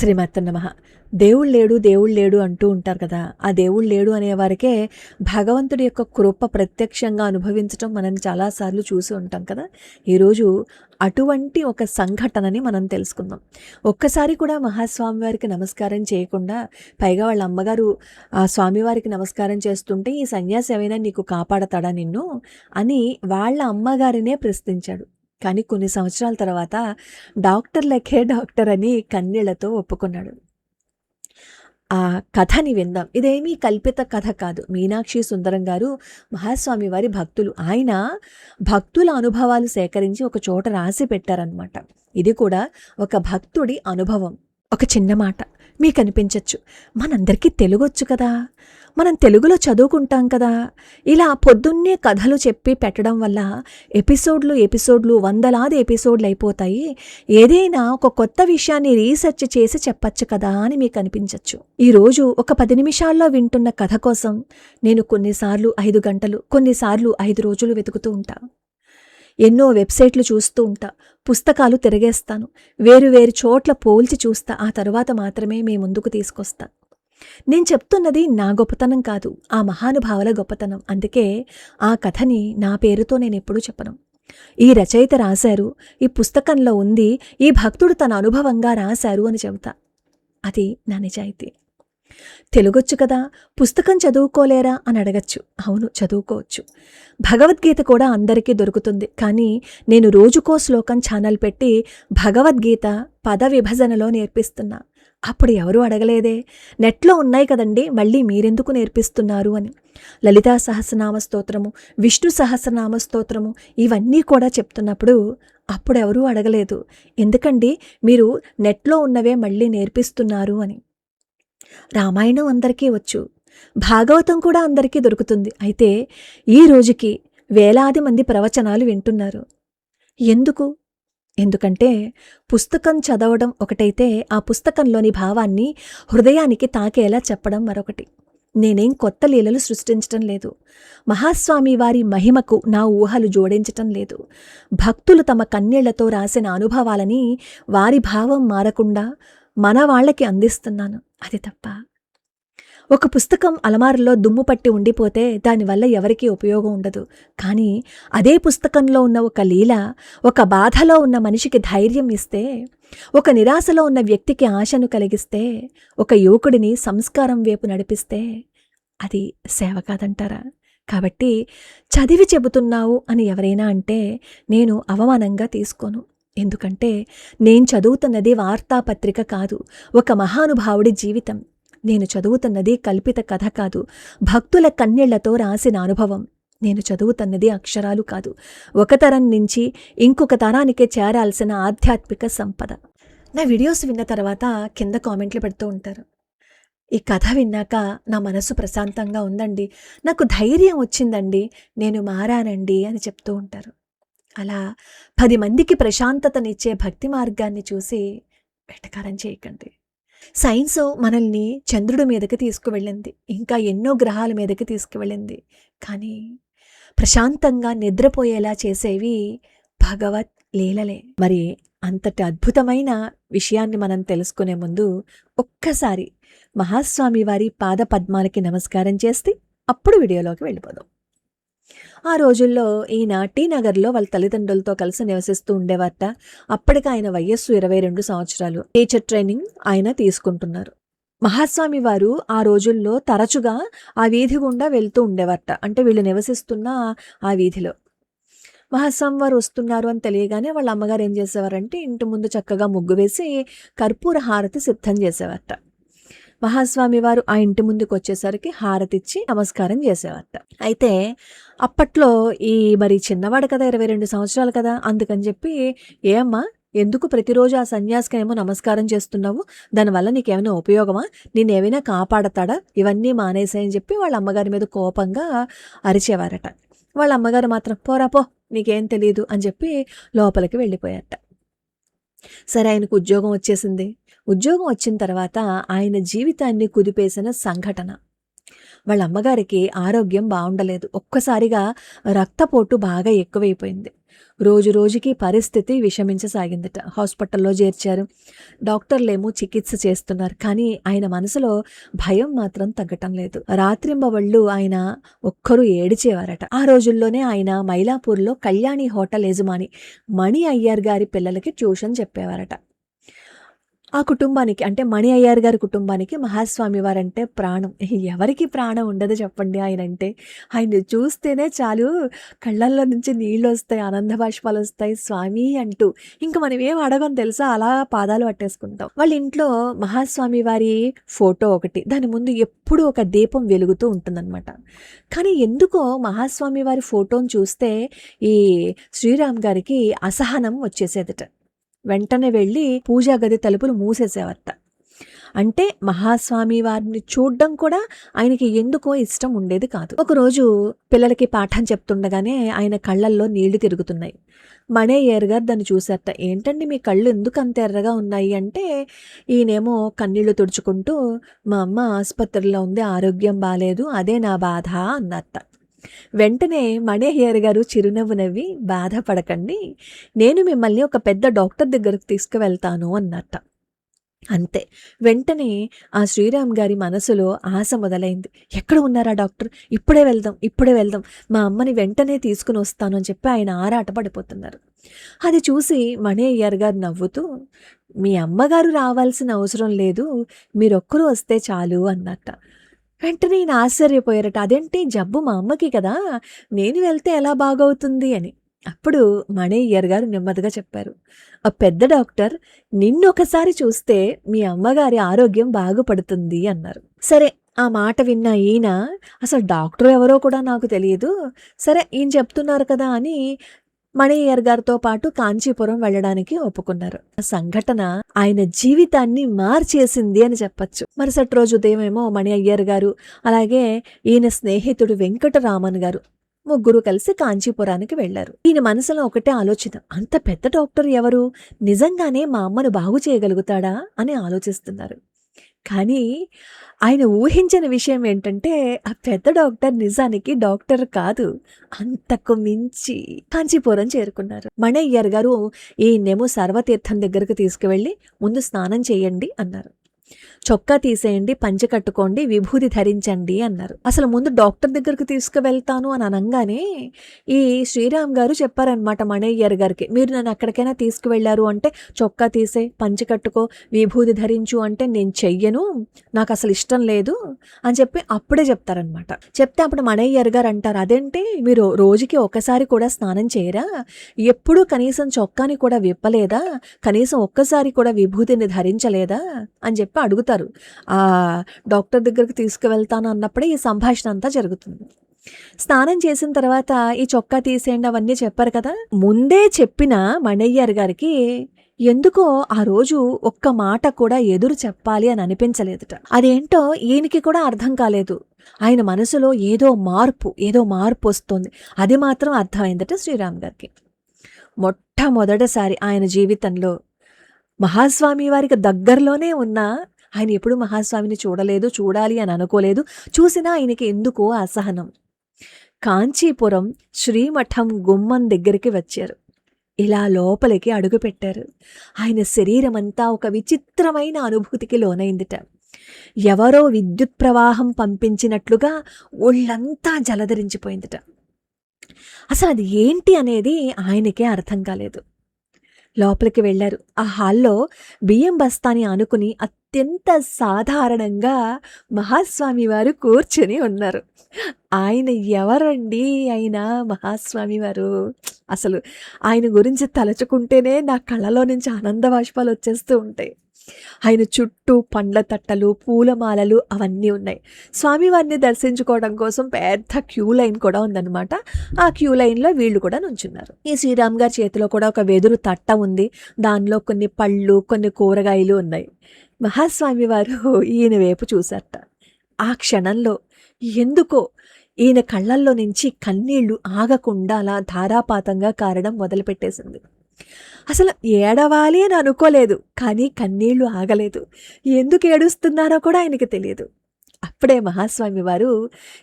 శ్రీమత్ నమః. దేవుడు లేడు దేవుడు లేడు అంటూ ఉంటారు కదా. ఆ దేవుడు లేడు అనేవారికే భగవంతుడి యొక్క కృప ప్రత్యక్షంగా అనుభవించటం మనం చాలాసార్లు చూసి ఉంటాం కదా. ఈరోజు అటువంటి ఒక సంఘటనని మనం తెలుసుకుందాం. ఒక్కసారి కూడా మహాస్వామి వారికి నమస్కారం చేయకుండా, పైగా వాళ్ళ అమ్మగారు ఆ స్వామివారికి నమస్కారం చేస్తుంటే, ఈ సన్యాసి ఏమైనా నీకు కాపాడతాడా నిన్ను అని వాళ్ళ అమ్మగారినే ప్రశ్నించాడు. కానీ కొన్ని సంవత్సరాల తర్వాత డాక్టర్లకే డాక్టర్ అని కన్నీళ్లతో ఒప్పుకున్నాడు. ఆ కథని విందాం. ఇదేమీ కల్పిత కథ కాదు. మీనాక్షి సుందరం గారు మహాస్వామి వారి భక్తులు. ఆయన భక్తుల అనుభవాలు సేకరించి ఒక చోట రాసి పెట్టారనమాట. ఇది కూడా ఒక భక్తుడి అనుభవం. ఒక చిన్న మాట మీకు అనిపించవచ్చు, మనందరికీ తెలుగొచ్చు కదా, మనం తెలుగులో చదువుకుంటాం కదా, ఇలా పొద్దున్నే కథలు చెప్పి పెట్టడం వల్ల ఎపిసోడ్లు వందలాది ఎపిసోడ్లు అయిపోతాయి, ఏదైనా ఒక కొత్త విషయాన్ని రీసెర్చ్ చేసి చెప్పచ్చు కదా అని మీకు అనిపించవచ్చు. ఈరోజు ఒక 10 నిమిషాల్లో వింటున్న కథ కోసం నేను కొన్నిసార్లు 5 గంటలు, కొన్నిసార్లు 5 రోజులు వెతుకుతూ ఉంటా. ఎన్నో వెబ్సైట్లు చూస్తూ ఉంటా, పుస్తకాలు తిరగేస్తాను, వేరు చోట్ల పోల్చి చూస్తా. ఆ తరువాత మాత్రమే మీ ముందుకు తీసుకొస్తా. నేను చెప్తున్నది నా గొప్పతనం కాదు, ఆ మహానుభావుల గొప్పతనం. అందుకే ఆ కథని నా పేరుతో నేను ఎప్పుడూ చెప్పను. ఈ రచయిత రాశారు, ఈ పుస్తకంలో ఉంది, ఈ భక్తుడు తన అనుభవంగా రాశారు అని చెబుతా. అది నా నిజాయితీ. తెలుగొచ్చు కదా, పుస్తకం చదువుకోలేరా అని అడగచ్చు. అవును, చదువుకోవచ్చు. భగవద్గీత కూడా అందరికీ దొరుకుతుంది. కానీ నేను రోజుకో శ్లోకం ఛానల్ పెట్టి భగవద్గీత పద విభజనలో నేర్పిస్తున్నా. అప్పుడు ఎవరూ అడగలేదే, నెట్లో ఉన్నాయి కదండి, మళ్ళీ మీరెందుకు నేర్పిస్తున్నారు అని. లలితా సహస్రనామ స్తోత్రము, విష్ణు సహస్రనామ స్తోత్రము, ఇవన్నీ కూడా చెప్తున్నప్పుడు అప్పుడు ఎవరూ అడగలేదు, ఎందుకండి మీరు నెట్లో ఉన్నవే మళ్ళీ నేర్పిస్తున్నారు అని. రామాయణం అందరికీ వచ్చు, భాగవతం కూడా అందరికీ దొరుకుతుంది. అయితే ఈ రోజుకి వేలాది మంది ప్రవచనాలు వింటున్నారు. ఎందుకంటే పుస్తకం చదవడం ఒకటైతే, ఆ పుస్తకంలోని భావాన్ని హృదయానికి తాకేలా చెప్పడం మరొకటి. నేనేం కొత్త లీలలు సృష్టించటం లేదు, మహాస్వామి వారి మహిమకు నా ఊహలు జోడించటం లేదు. భక్తులు తమ కన్నీళ్లతో రాసిన అనుభవాలని వారి భావం మారకుండా మన వాళ్ళకి అందిస్తున్నాను. అది తప్ప ఒక పుస్తకం అలమారులో దుమ్ము పట్టి ఉండిపోతే దానివల్ల ఎవరికీ ఉపయోగం ఉండదు. కానీ అదే పుస్తకంలో ఉన్న ఒక లీల ఒక బాధలో ఉన్న మనిషికి ధైర్యం ఇస్తే, ఒక నిరాశలో ఉన్న వ్యక్తికి ఆశను కలిగిస్తే, ఒక యువకుడిని సంస్కారం వైపు నడిపిస్తే అది సేవ కాదంటారా? కాబట్టి చదివి చెబుతున్నావు అని ఎవరైనా అంటే నేను అవమానంగా తీసుకోను. ఎందుకంటే నేను చదువుతున్నది వార్తాపత్రిక కాదు, ఒక మహానుభావుడి జీవితం. నేను చదువుతున్నది కల్పిత కథ కాదు, భక్తుల కన్నీళ్లతో రాసిన అనుభవం. నేను చదువుతున్నది అక్షరాలు కాదు, ఒక తరం నుంచి ఇంకొక తరానికి చేరాల్సిన ఆధ్యాత్మిక సంపద. నా వీడియోస్ విన్న తర్వాత కింద కామెంట్లు పెడుతూ ఉంటారు, ఈ కథ విన్నాక నా మనసు ప్రశాంతంగా ఉందండి, నాకు ధైర్యం వచ్చిందండి, నేను మారానండి అని చెప్తూ ఉంటారు. అలా 10 మందికి ప్రశాంతతనిచ్చే భక్తి మార్గాన్ని చూసి వెటకారం చేయకండి. సైన్స్ మనల్ని చంద్రుడి మీదకి తీసుకువెళ్ళింది, ఇంకా ఎన్నో గ్రహాల మీదకి తీసుకువెళ్ళింది. కానీ ప్రశాంతంగా నిద్రపోయేలా చేసేవి భగవత్ లీలలే. మరి అంతటి అద్భుతమైన విషయాన్ని మనం తెలుసుకునే ముందు ఒక్కసారి మహాస్వామి వారి పాద పద్మాలకి నమస్కారం చేస్తే అప్పుడు వీడియోలోకి వెళ్ళిపోదాం. ఆ రోజుల్లో ఈయన టీ నగర్లో వాళ్ళ తల్లిదండ్రులతో కలిసి నివసిస్తూ ఉండేవారట. అప్పటికి ఆయన వయస్సు 22 సంవత్సరాలు. టీచర్ ట్రైనింగ్ ఆయన తీసుకుంటున్నారు. మహాస్వామి వారు ఆ రోజుల్లో తరచుగా ఆ వీధి గుండా వెళ్తూ ఉండేవారట. అంటే వీళ్ళు నివసిస్తున్న ఆ వీధిలో మహాస్వామి వారు వస్తున్నారు అని తెలియగానే వాళ్ళ అమ్మగారు ఏం చేసేవారంటే ఇంటి ముందు చక్కగా ముగ్గు వేసి కర్పూర హారతి సిద్ధం చేసేవారట. మహాస్వామి వారు ఆ ఇంటి ముందుకు వచ్చేసరికి హారతిచ్చి నమస్కారం చేసేవారట. అయితే అప్పట్లో మరి చిన్నవాడు కదా, 22 సంవత్సరాలు కదా, అందుకని చెప్పి ఏమ్మా ఎందుకు ప్రతిరోజు ఆ సన్యాసికేమో నమస్కారం చేస్తున్నావు, దానివల్ల నీకేమైనా ఉపయోగమా, నేనేమైనా కాపాడతాడా, ఇవన్నీ మానేసాయని చెప్పి వాళ్ళ అమ్మగారి మీద కోపంగా అరిచేవారట. వాళ్ళ అమ్మగారు మాత్రం పోరా పో, నీకేం తెలియదు అని చెప్పి లోపలికి వెళ్ళిపోయారట. సరే, ఆయనకు ఉద్యోగం వచ్చేసింది. ఉద్యోగం వచ్చిన తర్వాత ఆయన జీవితాన్ని కుదిపేసిన సంఘటన, వాళ్ళ అమ్మగారికి ఆరోగ్యం బాగుండలేదు. ఒక్కసారిగా రక్తపోటు బాగా ఎక్కువైపోయింది. రోజు రోజుకి పరిస్థితి విషమించసాగిందట. హాస్పిటల్‌లో చేర్చారు. డాక్టర్లేమో చికిత్స చేస్తున్నారు. కానీ ఆయన మనసులో భయం మాత్రం తగ్గటం లేదు. రాత్రింబవళ్ళు ఆయన ఒక్కరు ఏడిచేవారట. ఆ రోజుల్లోనే ఆయన మైలాపూర్‌లో కళ్యాణి హోటల్ యజమాని మణి అయ్యర్ గారి పిల్లలకి ట్యూషన్ చెప్పేవారట. ఆ కుటుంబానికి అంటే మణి అయ్యర్ గారి కుటుంబానికి మహాస్వామి వారంటే ప్రాణం. ఎవరికి ప్రాణం ఉండదు చెప్పండి ఆయనంటే. ఆయన్ని చూస్తేనే చాలు కళ్ళల్లో నుంచి నీళ్ళొస్తాయి, ఆనంద బాష్పాలొస్తాయి స్వామి అంటూ. ఇంక మనం ఏం అడగం తెలుసా, అలా పాదాలు పట్టేసుకుంటాం. వాళ్ళ ఇంట్లో మహాస్వామి వారి ఫోటో ఒకటి, దాని ముందు ఎప్పుడూ ఒక దీపం వెలుగుతూ ఉంటుందన్నమాట. కానీ ఎందుకో మహాస్వామి వారి ఫోటోని చూస్తే ఈ శ్రీరామ్ గారికి అసహనం వచ్చేసేదట. వెంటనే వెళ్ళి పూజా గది తలుపులు మూసేసేవారట. అంటే మహాస్వామి వారిని చూడ్డం కూడా ఆయనకి ఎందుకో ఇష్టం ఉండేది కాదు. ఒకరోజు పిల్లలకి పాఠం చెప్తుండగానే ఆయన కళ్ళల్లో నీళ్లు తిరుగుతున్నాయి. మణయ్యర్ గారు దాన్ని చూశారట. ఏంటండి మీ కళ్ళు ఎందుకు అంత ఎర్రగా ఉన్నాయి అంటే, ఈయనేమో కన్నీళ్లు తుడుచుకుంటూ మా అమ్మ ఆసుపత్రిలో ఉంది, ఆరోగ్యం బాలేదు, అదే నా బాధ అన్నట్ట. వెంటనే మణయ్యర్ గారు చిరునవ్వు నవ్వి, బాధపడకండి, నేను మిమ్మల్ని ఒక పెద్ద డాక్టర్ దగ్గరకు తీసుకువెళ్తాను అన్నట్ట. అంతే. వెంటనే ఆ శ్రీరామ్ గారి మనసులో ఆశ మొదలైంది. ఎక్కడ ఉన్నారా డాక్టర్? ఇప్పుడే వెళ్దాం, ఇప్పుడే వెళ్దాం, మా అమ్మని వెంటనే తీసుకుని వస్తాను అని చెప్పి ఆయన ఆరాట పడిపోతున్నారు. అది చూసి మణయ్యర్ గారు నవ్వుతూ, మీ అమ్మగారు రావాల్సిన అవసరం లేదు, మీరొక్కరు వస్తే చాలు అన్నట్ట. వెంటనే ఈయన ఆశ్చర్యపోయారట. అదేంటి, జబ్బు మా అమ్మకి కదా, నేను వెళ్తే ఎలా బాగవుతుంది అని. అప్పుడు మణయ్యర్ గారు నెమ్మదిగా చెప్పారు, ఆ పెద్ద డాక్టర్ నిన్నొకసారి చూస్తే మీ అమ్మగారి ఆరోగ్యం బాగుపడుతుంది అన్నారు. సరే, ఆ మాట విన్న ఈయన, అసలు డాక్టర్ ఎవరో కూడా నాకు తెలియదు, సరే ఈయన చెప్తున్నారు కదా అని మణయ్యర్ గారితో పాటు కాంచీపురం వెళ్ళడానికి ఒప్పుకున్నారు. ఆ సంఘటన ఆయన జీవితాన్ని మార్చేసింది అని చెప్పచ్చు. మరుసటి రోజు ఉదయమేమో మణి అయ్యర్ గారు, అలాగే ఈయన స్నేహితుడు వెంకటరామన్ గారు ముగ్గురు కలిసి కాంచీపురానికి వెళ్లారు. ఈయన మనసులో ఒకటే ఆలోచన, అంత పెద్ద డాక్టర్ ఎవరు, నిజంగానే మా అమ్మను బాగు చేయగలుగుతాడా అని ఆలోచిస్తున్నారు. కానీ ఆయన ఊహించిన విషయం ఏంటంటే, ఆ పెద్ద డాక్టర్ నిజానికి డాక్టర్ కాదు, అంతకు మించి. కాంచీపురం చేరుకున్నారు. మణయ్యర్ గారు ఈయన్నేమో సర్వతీర్థం దగ్గరకు తీసుకువెళ్ళి, ముందు స్నానం చేయండి అన్నారు. చొక్కా తీసేయండి, పంచె కట్టుకోండి, విభూది ధరించండి అన్నారు. అసలు ముందు డాక్టర్ దగ్గరకు తీసుకువెళ్తాను అని అనగానే ఈ శ్రీరామ్ గారు చెప్పారనమాట మణయ్యర్ గారికి, మీరు నన్ను ఎక్కడికైనా తీసుకువెళ్లారు అంటే చొక్కా తీసే, పంచె కట్టుకో, విభూది ధరించు అంటే నేను చెయ్యను, నాకు అసలు ఇష్టం లేదు అని చెప్పి అప్పుడే చెప్తారనమాట. చెప్తే అప్పుడు మణయ్యర్ గారు అంటారు, అదేంటి మీరు రోజుకి ఒకసారి కూడా స్నానం చేయరా, ఎప్పుడూ కనీసం చొక్కాని కూడా విప్పలేదా, కనీసం ఒక్కసారి కూడా విభూతిని ధరించలేదా అని చెప్పి అడుగుతారు. ఆ డాక్టర్ దగ్గరికి తీసుకువెళ్తాను అన్నప్పుడే ఈ సంభాషణ అంతా జరుగుతుంది. స్నానం చేసిన తర్వాత ఈ చొక్కా తీసేయండి అవన్నీ చెప్పారు కదా, ముందే చెప్పిన మణయ్యర్ గారికి ఎందుకో ఆ రోజు ఒక్క మాట కూడా ఎదురు చెప్పాలి అని అనిపించలేదుట. అదేంటో ఈయనకి కూడా అర్థం కాలేదు. ఆయన మనసులో ఏదో మార్పు వస్తుంది, అది మాత్రం అర్థమైందట శ్రీరామ్ గారికి. మొట్టమొదటిసారి ఆయన జీవితంలో మహాస్వామి వారికి దగ్గరలోనే ఉన్న ఆయన ఎప్పుడు మహాస్వామిని చూడలేదు, చూడాలి అని అనుకోలేదు. చూసినా ఆయనకి ఎందుకో అసహనం. కాంచీపురం శ్రీమఠం గుమ్మం దగ్గరికి వచ్చారు. ఇలా లోపలికి అడుగుపెట్టారు. ఆయన శరీరం అంతా ఒక విచిత్రమైన అనుభూతికి లోనైందిట. ఎవరో విద్యుత్ ప్రవాహం పంపించినట్లుగా ఒళ్ళంతా జలధరించిపోయిందిట. అసలు అది ఏంటి అనేది ఆయనకే అర్థం కాలేదు. లోపలికి వెళ్లారు. ఆ హాల్లో బియ్యం బస్తాని ఆనుకుని అత్యంత సాధారణంగా మహాస్వామి వారు కూర్చుని ఉన్నారు. ఆయన ఎవరండి, ఆయన మహాస్వామి వారు. అసలు ఆయన గురించి తలుచుకుంటేనే నా కళ్ళలో నుంచి ఆనంద బాష్పాలు వచ్చేస్తూ ఉంటాయి. ఆయన చుట్టూ పండ్ల తట్టలు, పూలమాలలు అవన్నీ ఉన్నాయి. స్వామివారిని దర్శించుకోవడం కోసం పెద్ద క్యూ లైన్ కూడా ఉందన్నమాట. ఆ క్యూ లైన్లో వీళ్ళు కూడా నుంచున్నారు. ఈ శ్రీరామ్ గారి చేతిలో కూడా ఒక వెదురు తట్ట ఉంది. దానిలో కొన్ని పళ్ళు, కొన్ని కూరగాయలు ఉన్నాయి. మహాస్వామి వారు ఈయన వైపు చూశారట. ఆ క్షణంలో ఎందుకో ఈయన కళ్ళల్లో నుంచి కన్నీళ్లు ఆగకుండా అలా ధారాపాతంగా కారడం మొదలుపెట్టేసింది. అసలు ఏడవాలి అని అనుకోలేదు, కానీ కన్నీళ్లు ఆగలేదు. ఎందుకు ఏడుస్తున్నారో కూడా ఆయనకి తెలియదు. అప్పుడే మహాస్వామి వారు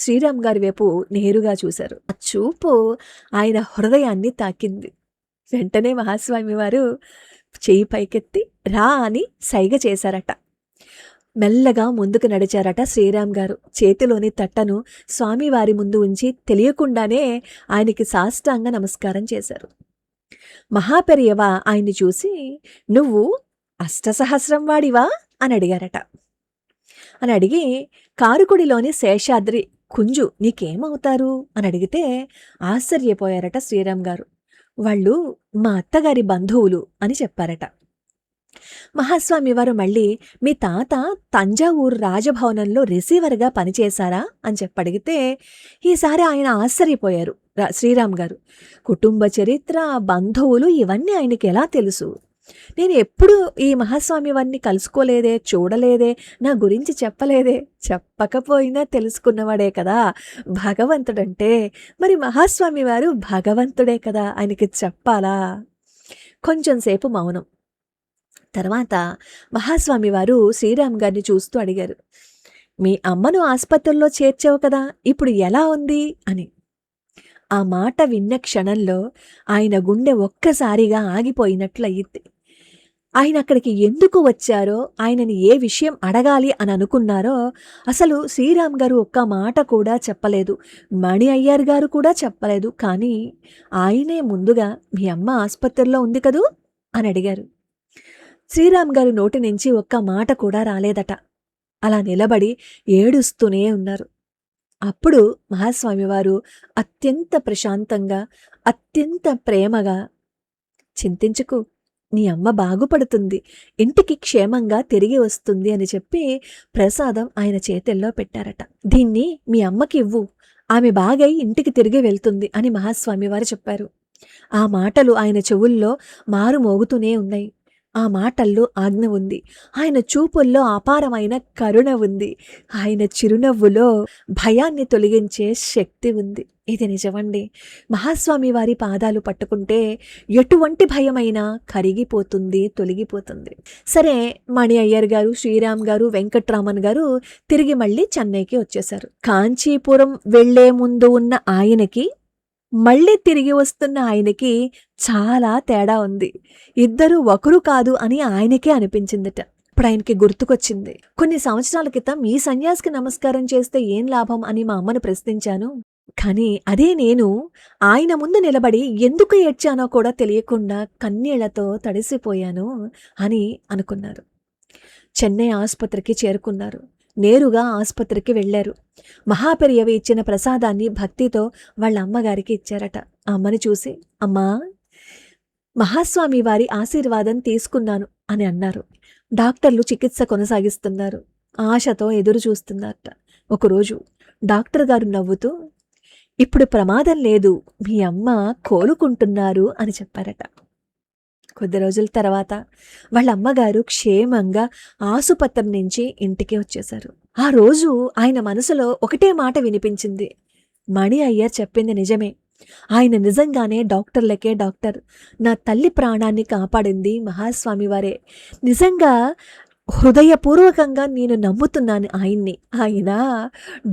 శ్రీరామ్ గారి వైపు నేరుగా చూశారు. ఆ చూపు ఆయన హృదయాన్ని తాకింది. వెంటనే మహాస్వామి వారు చెయ్యి పైకెత్తి రా అని సైగ చేశారట. మెల్లగా ముందుకు నడిచారట శ్రీరామ్ గారు. చేతిలోని తట్టను స్వామివారి ముందు ఉంచి తెలియకుండానే ఆయనకి సాష్టాంగ నమస్కారం చేశారు. మహాపెరియవ ఆయన్ని చూసి, నువ్వు అష్టసహస్రం వాడివా అని అడిగారట. అని అడిగి, కారుకుడిలోని శేషాద్రి కుంజు నీకేమవుతారు అని అడిగితే ఆశ్చర్యపోయారట శ్రీరామ్ గారు. వాళ్ళు మా అత్తగారి బంధువులు అని చెప్పారట. మహాస్వామి వారు మళ్ళీ, మీ తాత తంజావూరు రాజభవనంలో రిసీవర్గా పనిచేశారా అని చెప్పడిగితే ఈసారి ఆయన ఆశ్చర్యపోయారు శ్రీరామ్ గారు. కుటుంబ చరిత్ర, బంధువులు ఇవన్నీ ఆయనకి ఎలా తెలుసు? నేను ఎప్పుడు ఈ మహాస్వామి వారిని కలుసుకోలేదే, చూడలేదే, నా గురించి చెప్పలేదే. చెప్పకపోయినా తెలుసుకున్నవాడే కదా భగవంతుడంటే. మరి మహాస్వామి వారు భగవంతుడే కదా, ఆయనకి చెప్పాలా? కొంచెంసేపు మౌనం. తర్వాత మహాస్వామి వారు శ్రీరామ్ గారిని చూస్తూ అడిగారు, మీ అమ్మను ఆసుపత్రిలో చేర్చావు కదా, ఇప్పుడు ఎలా ఉంది అని. ఆ మాట విన్న క్షణంలో ఆయన గుండె ఒక్కసారిగా ఆగిపోయినట్లయింది. ఆయన అక్కడికి ఎందుకు వచ్చారో, ఆయనని ఏ విషయం అడగాలి అని అనుకున్నారో అసలు శ్రీరామ్ గారు ఒక్క మాట కూడా చెప్పలేదు. మణి అయ్యర్ గారు కూడా చెప్పలేదు. కానీ ఆయనే ముందుగా మీ అమ్మ ఆసుపత్రిలో ఉంది కదూ అని అడిగారు. శ్రీరామ్ గారు నోటి నుంచి ఒక్క మాట కూడా రాలేదట. అలా నిలబడి ఏడుస్తూనే ఉన్నారు. అప్పుడు మహాస్వామి వారు అత్యంత ప్రశాంతంగా, అత్యంత ప్రేమగా, చింతించుకు, నీ అమ్మ బాగుపడుతుంది, ఇంటికి క్షేమంగా తిరిగి వస్తుంది అని చెప్పి ప్రసాదం ఆయన చేతుల్లో పెట్టారట. దీన్ని మీ అమ్మకి ఇవ్వు, ఆమె బాగై ఇంటికి తిరిగి వెళ్తుంది అని మహాస్వామి వారు చెప్పారు. ఆ మాటలు ఆయన చెవుల్లో మారు మోగుతూనే ఉన్నాయి. ఆ మాటల్లో ఆజ్ఞ ఉంది. ఆయన చూపుల్లో అపారమైన కరుణ ఉంది. ఆయన చిరునవ్వులో భయాన్ని తొలగించే శక్తి ఉంది. ఇది నిజమండి. మహాస్వామి వారి పాదాలు పట్టుకుంటే ఎటువంటి భయమైనా కరిగిపోతుంది, తొలగిపోతుంది. సరే, మణి అయ్యర్ గారు, శ్రీరామ్ గారు, వెంకట్రామన్ గారు తిరిగి మళ్ళీ చెన్నైకి వచ్చేశారు. కాంచీపురం వెళ్లే ముందు ఉన్న ఆయనకి, మళ్ళీ తిరిగి వస్తున్న ఆయనకి చాలా తేడా ఉంది. ఇద్దరు ఒకరు కాదు అని ఆయనకే అనిపించిందట. ఇప్పుడు ఆయనకి గుర్తుకొచ్చింది, కొన్ని సంవత్సరాల క్రితం ఈ సన్యాసికి నమస్కారం చేస్తే ఏం లాభం అని మా అమ్మను ప్రశ్నించాను. కానీ అదే నేను ఆయన ముందు నిలబడి ఎందుకు ఏడ్చానో కూడా తెలియకుండా కన్నీళ్లతో తడిసిపోయాను అని అనుకున్నారు. చెన్నై ఆసుపత్రికి చేరుకున్నారు. నేరుగా ఆసుపత్రికి వెళ్లారు. మహాపెరియవి ఇచ్చిన ప్రసాదాన్ని భక్తితో వాళ్ళ అమ్మగారికి ఇచ్చారట. అమ్మని చూసి, అమ్మా, మహాస్వామి వారి ఆశీర్వాదం తీసుకున్నాను అని అన్నారు. డాక్టర్లు చికిత్స కొనసాగిస్తున్నారు. ఆశతో ఎదురు చూస్తున్నారట. ఒకరోజు డాక్టర్ గారు నవ్వుతూ, ఇప్పుడు ప్రమాదం లేదు, మీ అమ్మ కోలుకుంటున్నారు అని చెప్పారట. కొద్ది రోజుల తర్వాత వాళ్ళ అమ్మగారు క్షేమంగా ఆసుపత్రి నుంచి ఇంటికి వచ్చేశారు. ఆ రోజు ఆయన మనసులో ఒకటే మాట వినిపించింది, మణి అయ్యర్ చెప్పింది నిజమే. ఆయన నిజంగానే డాక్టర్లకే డాక్టర్. నా తల్లి ప్రాణాన్ని కాపాడింది మహాస్వామి వారే. నిజంగా హృదయపూర్వకంగా నేను నమ్ముతున్నాను ఆయన్ని. ఆయన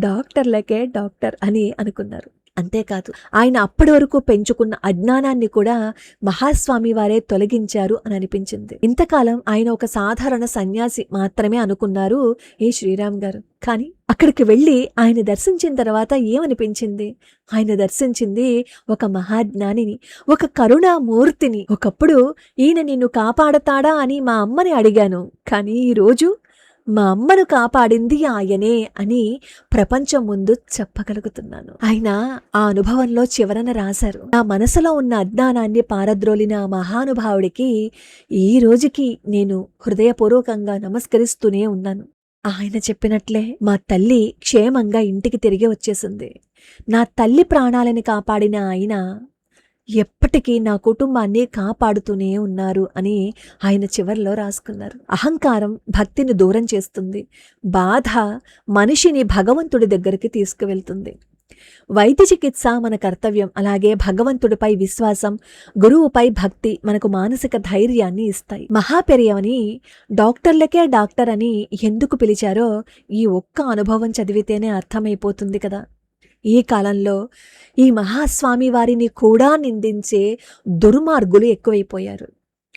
డాక్టర్లకే డాక్టర్ అని అనుకున్నారు. అంతేకాదు, ఆయన అప్పటి వరకు పెంచుకున్న అజ్ఞానాన్ని కూడా మహాస్వామి వారే తొలగించారు అని అనిపించింది. ఇంతకాలం ఆయన ఒక సాధారణ సన్యాసి మాత్రమే అనుకున్నారు ఏ శ్రీరామ్ గారు. కానీ అక్కడికి వెళ్ళి ఆయన దర్శించిన తర్వాత ఏమనిపించింది? ఆయన దర్శించింది ఒక మహాజ్ఞానిని, ఒక కరుణామూర్తిని. ఒకప్పుడు ఈయన నిన్ను కాపాడతాడా అని మా అమ్మని అడిగాను, కానీ ఈరోజు మా అమ్మను కాపాడింది ఆయనే అని ప్రపంచం ముందు చెప్పగలుగుతున్నాను. ఆయన ఆ అనుభవంలో చివరన రాశారు, నా మనసులో ఉన్న అజ్ఞానాన్ని పారద్రోలిన ఆ మహానుభావుడికి ఈ రోజుకి నేను హృదయపూర్వకంగా నమస్కరిస్తూనే ఉన్నాను. ఆయన చెప్పినట్లే మా తల్లి క్షేమంగా ఇంటికి తిరిగి వచ్చేసింది. నా తల్లి ప్రాణాలని కాపాడిన ఆయన ఎప్పటికీ నా కుటుంబాన్ని కాపాడుతూనే ఉన్నారు అని ఆయన చివర్లో రాసుకున్నారు. అహంకారం భక్తిని దూరం చేస్తుంది. బాధ మనిషిని భగవంతుడి దగ్గరికి తీసుకువెళ్తుంది. వైద్య చికిత్స మన కర్తవ్యం. అలాగే భగవంతుడిపై విశ్వాసం, గురువుపై భక్తి మనకు మానసిక ధైర్యాన్ని ఇస్తాయి. మహాపెరియవని డాక్టర్లకే డాక్టర్ అని ఎందుకు పిలిచారో ఈ ఒక్క అనుభవం చదివితేనే అర్థమైపోతుంది కదా. ఈ కాలంలో ఈ మహాస్వామి వారిని కూడా నిందించే దుర్మార్గులు ఎక్కువైపోయారు.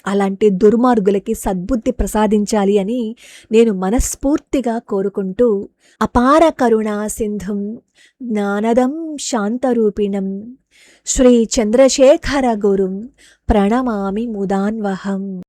అలాంటి దుర్మార్గులకి సద్బుద్ధి ప్రసాదించాలి అని నేను మనస్ఫూర్తిగా కోరుకుంటూ, అపార కరుణా సింధుం జ్ఞానదం శాంతరూపిణం శ్రీ చంద్రశేఖర గురుం ప్రణమామి ముదాన్వహం.